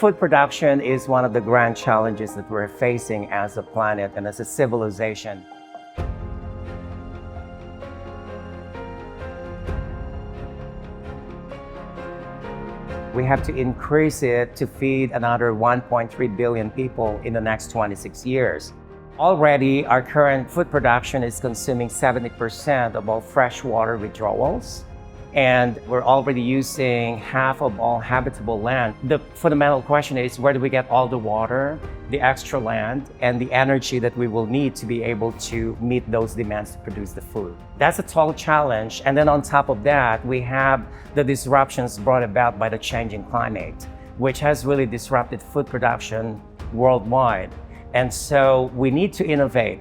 Food production is one of the grand challenges that we're facing as a planet and as a civilization. We have to increase it to feed another 1.3 billion people in the next 26 years. Already, our current food production is consuming 70% of all freshwater withdrawals, and we're already using half of all habitable land. The fundamental question is, where do we get all the water, the extra land, and the energy that we will need to be able to meet those demands to produce the food? That's a tall challenge. And then on top of that, we have the disruptions brought about by the changing climate, which has really disrupted food production worldwide. And so we need to innovate.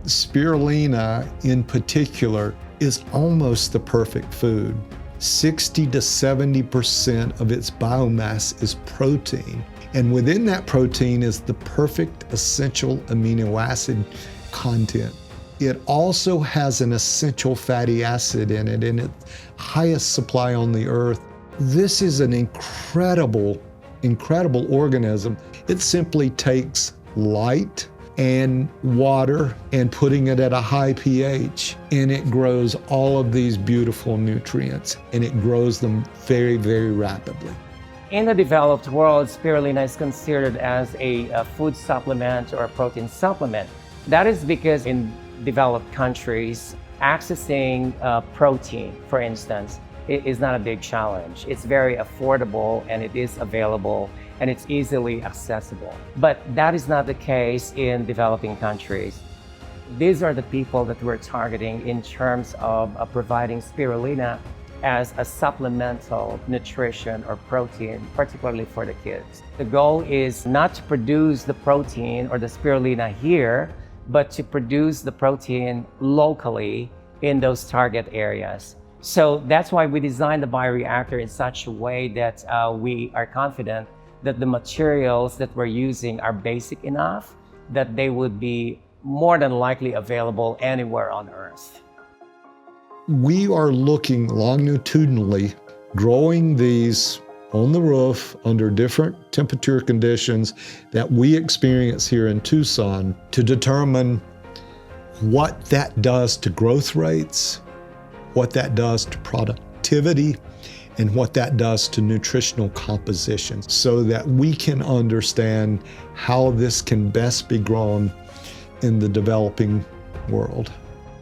Spirulina in particular is almost the perfect food. 60 to 70% of its biomass is protein. And within that protein is the perfect essential amino acid content. It also has an essential fatty acid in it, in its highest supply on the earth. This is an incredible organism. It simply takes light and water and putting it at a high pH, and it grows all of these beautiful nutrients, and it grows them very, very rapidly. In the developed world, spirulina is considered as a food supplement or a protein supplement. That is because in developed countries, accessing protein, for instance, is not a big challenge. It's very affordable and it is available and it's easily accessible. But that is not the case in developing countries. These are the people that we're targeting in terms of providing spirulina as a supplemental nutrition or protein, particularly for the kids. The goal is not to produce the protein or the spirulina here, but to produce the protein locally in those target areas. So that's why we designed the bioreactor in such a way that we are confident that the materials that we're using are basic enough that they would be more than likely available anywhere on Earth. We are looking longitudinally, growing these on the roof under different temperature conditions that we experience here in Tucson to determine what that does to growth rates, what that does to productivity, and what that does to nutritional composition, so that we can understand how this can best be grown in the developing world.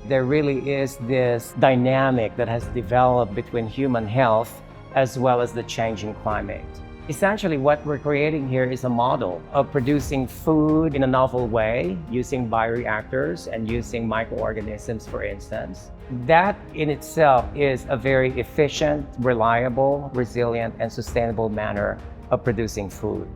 There really is this dynamic that has developed between human health as well as the changing climate. Essentially, what we're creating here is a model of producing food in a novel way, using bioreactors and using microorganisms, for instance. That in itself is a very efficient, reliable, resilient, and sustainable manner of producing food.